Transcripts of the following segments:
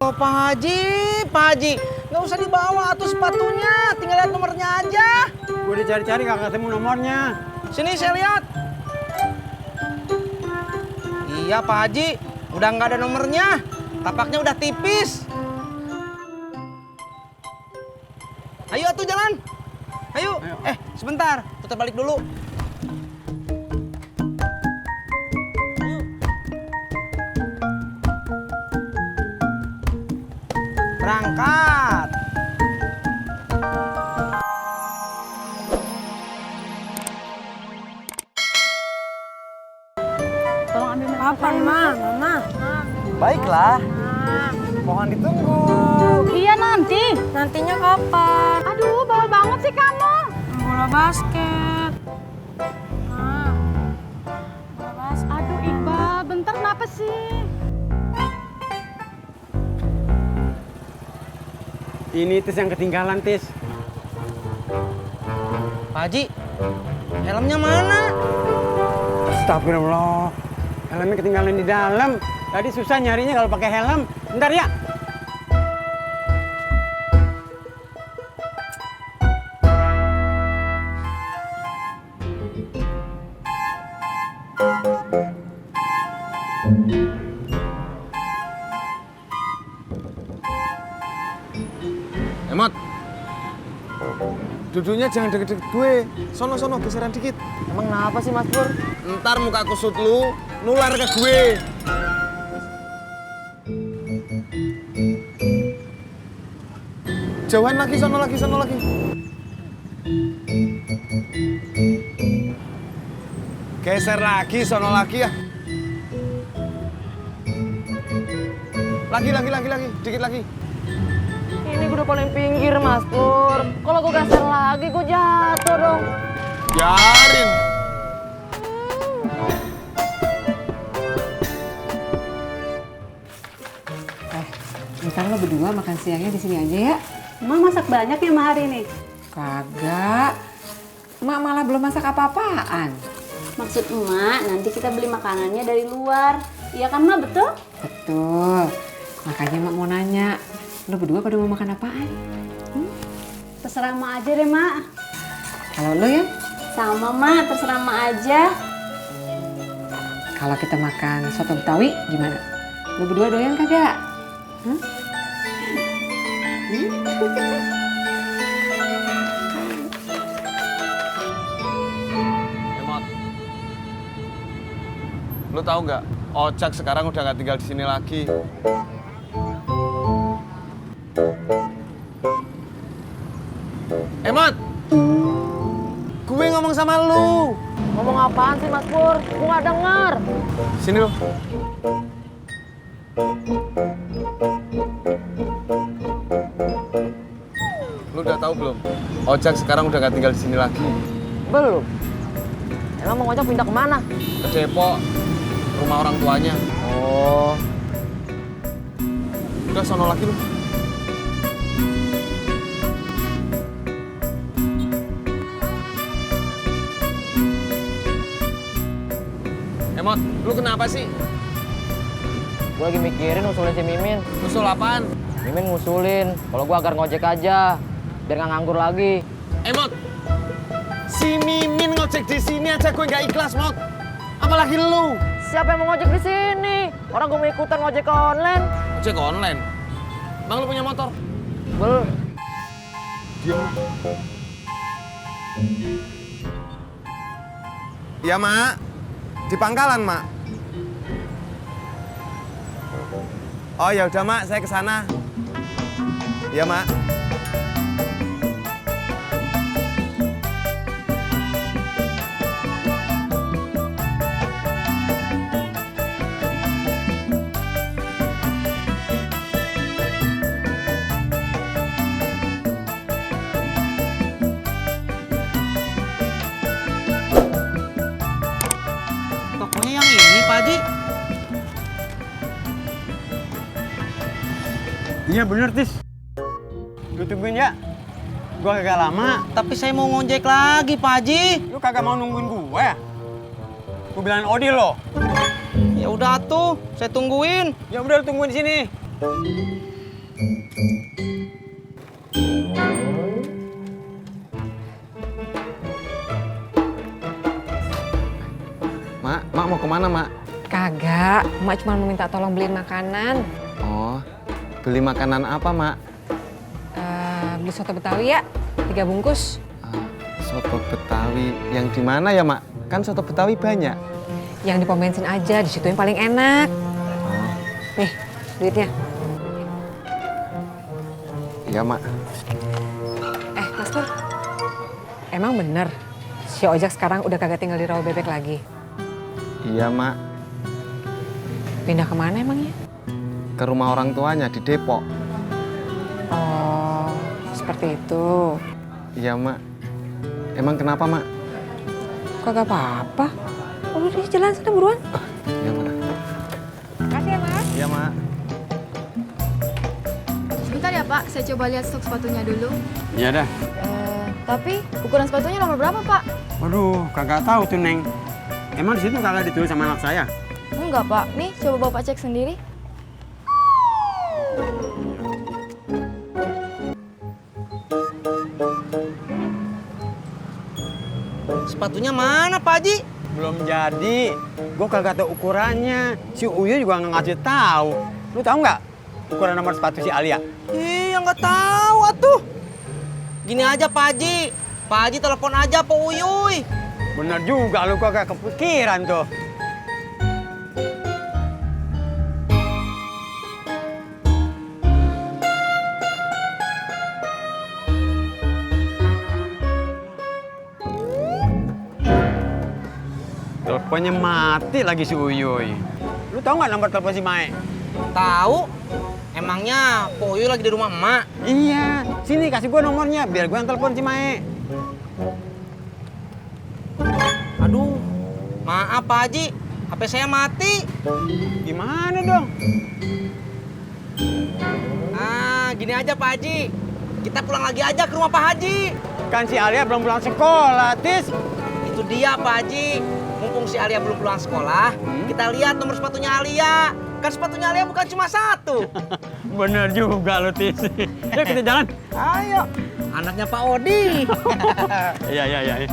Oh, Pak Haji, nggak usah dibawa atuh sepatunya, tinggal lihat nomornya aja. Gue udah cari-cari gak ketemu nomornya. Sini saya lihat. Iya Pak Haji, udah nggak ada nomornya, tapaknya udah tipis. Ayo atuh jalan. Ayo. Sebentar, putar balik dulu. Berangkat. Tolong ambil kapan, Mama? Baiklah. Mohon ditunggu. Iya nanti. Nantinya kapan? Aduh, bawel banget sih kamu. Bola basket. Nah, bola basket. Aduh, Iqbal, bentar kenapa sih? Ini Tis yang ketinggalan, Tis. Pak Haji, helmnya mana? Astagfirullah. Helmnya ketinggalan di dalam. Tadi susah nyarinya kalau pakai helm. Bentar ya. Emot, duduknya jangan deket-deket gue. Sono-sono, geseran dikit. Emang kenapa sih Mas Pur? Ntar muka kusut lu nular ke gue. Jauhan lagi, sono lagi, sono lagi. Geser lagi, sono lagi ya. Lagi, dikit lagi. Ini gue udah paling pinggir, Mas Pur. Kalau gue geser lagi, gue jatuh dong. Biarin. Ntar lo berdua makan siangnya di sini aja ya. Emak masak banyak ya hari ini? Kagak. Emak malah belum masak apa-apaan. Maksud emak, nanti kita beli makanannya dari luar. Iya kan, Mak? Betul? Betul. Makanya emak mau nanya, lo berdua pada mau makan apaan? Terserah emak aja deh, Mak. Kalau lo ya? Sama, Mak. Terserah emak aja. Kalau kita makan soto Betawi gimana? Lo berdua doyan kagak? Hah? Emot, lu tahu nggak? Ojak sekarang udah nggak tinggal di sini lagi. Emot, gue ngomong sama lu. Ngomong apaan sih, Mas Pur? Gue nggak denger. Sini lu. Lu udah tahu belum? Ojak sekarang udah nggak tinggal di sini lagi. Belum. Emang mau ngojek pindah kemana? Ke Depok, rumah orang tuanya. Oh, Udah sono lagi lu. Emot, lu kenapa sih? gue lagi mikirin ngusulin si Mimin. Usul apaan? Mimin ngusulin, kalau gue agar ngojek aja, biar nggak nganggur lagi. Emot, si Mimin ngojek di sini aja gue nggak ikhlas, Mot. Apalagi lu. Siapa yang mau ngojek di sini? Orang gue mau ikutan ngojek online. Ojek online? Bang, lu punya motor? Belum. Diam. Iya, Mak. Di pangkalan, Mak. Oh, ya udah, Mak, saya ke sana. Iya, Mak. Tokonya yang ini Pak Haji. Iya bener, Tis. Lu tungguin ya. Gua kagak lama. Tapi saya mau ngojek lagi Pak Haji. Lu kagak mau nungguin gue? Gue bilangin Odi lo. Ya udah tuh, saya tungguin. Ya udah lu tungguin di sini. Mak mau kemana, Mak? Kagak, Mak cuma mau minta tolong beliin makanan. Oh, beli makanan apa, Mak? Beli soto Betawi ya, 3 bungkus. Soto Betawi yang di mana ya, Mak? Kan soto Betawi banyak. Yang di pom bensin aja, di situ yang paling enak. Nih, duitnya. Iya, Mak. Mas Pur, emang bener si Ojak sekarang udah kagak tinggal di Rawa Bebek lagi? Iya, Mak. Pindah kemana emangnya? Ke rumah orang tuanya di Depok. Oh, seperti itu. Iya, Mak. Emang kenapa, Mak? Kagak apa-apa. Udah di jalan sana buruan. Iya, Mak. Makasih ya, Mas. Iya, Mak. Sebentar ya Pak, saya coba lihat stok sepatunya dulu. Iya dah. Tapi ukuran sepatunya nomor berapa Pak? Waduh, kagak tahu tuh, Neng. Emang di situ kagak ditulis sama anak saya? Enggak Pak, nih coba Bapak cek sendiri. Sepatunya mana Pak Haji? Belum jadi. Gue kagak tahu ukurannya. Si Uyu juga nggak ngasih tahu. Lu tahu nggak ukuran nomor sepatu si Alia? Iya nggak tahu atuh. Gini aja Pak Haji. Pak Haji telepon aja Pak Uyuy. Bener juga, lu kagak kepikiran tuh. Teleponnya mati lagi si Uyuy. Lu tahu nggak nomor telepon si Mae? Tahu? Emangnya Pak Uyuy lagi di rumah emak? Iya, sini kasih gua nomornya biar gua yang telepon si Mae. Aduh, maaf Pak Haji. HP saya mati. Gimana dong? Ah, gini aja Pak Haji. Kita pulang lagi aja ke rumah Pak Haji. Kan si Alia belum pulang sekolah, Tis. Itu dia Pak Haji. Mumpung si Alia belum pulang sekolah, kita lihat nomor sepatunya Alia. Kan sepatunya Alia bukan cuma satu. Bener juga lu, Tis. Yuk kita jalan. Ayo, anaknya Pak Odi. Iya.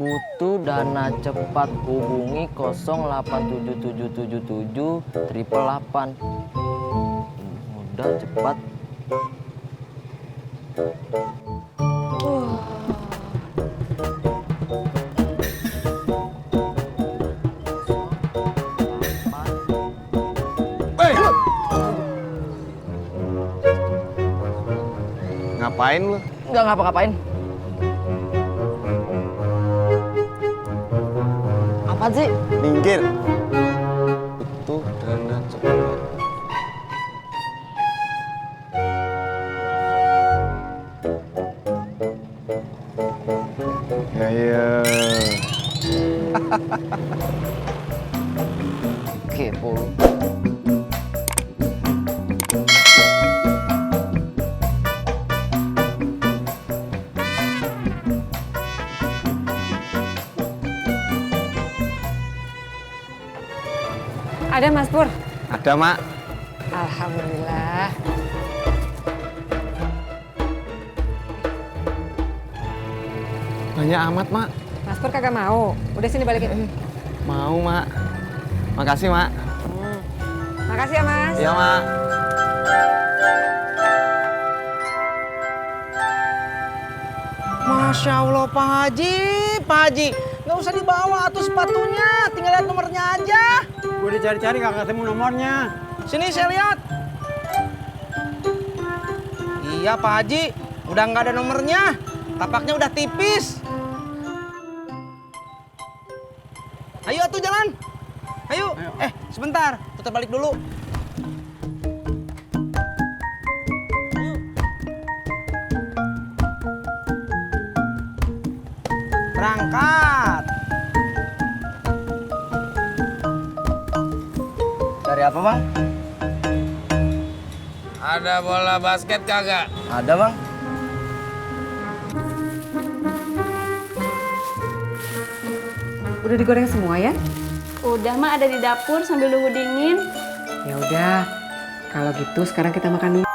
Butuh dana cepat, hubungi 0877777 888. Mudah, cepat. Ngapain lu? Nggak ngapa-ngapain. Apa sih? Minggir. Butuh dana cepat. Ya. Kepo lu. Ada Mas Pur? Ada, Mak. Alhamdulillah. Banyak amat, Mak. Mas Pur kagak mau. Udah sini balikin. Mau, Mak. Makasih, Mak. Makasih ya Mas. Iya, Mak. Masya Allah Pak Haji, Pak Haji. Nggak usah dibawa atuh sepatunya, tinggal lihat nomornya aja. Gue dicari-cari kagak ketemu nomornya. Sini saya lihat. Iya Pak Haji, udah nggak ada nomornya. Tapaknya udah tipis. Ayo atuh jalan. Ayo. Sebentar, putar balik dulu. Ayo. Berangkat. Cari apa, Bang? Ada bola basket kagak? Ada, Bang. Udah digoreng semua ya? Udah mah ada di dapur sambil nunggu dingin. Ya udah. Kalau gitu sekarang kita makan dulu.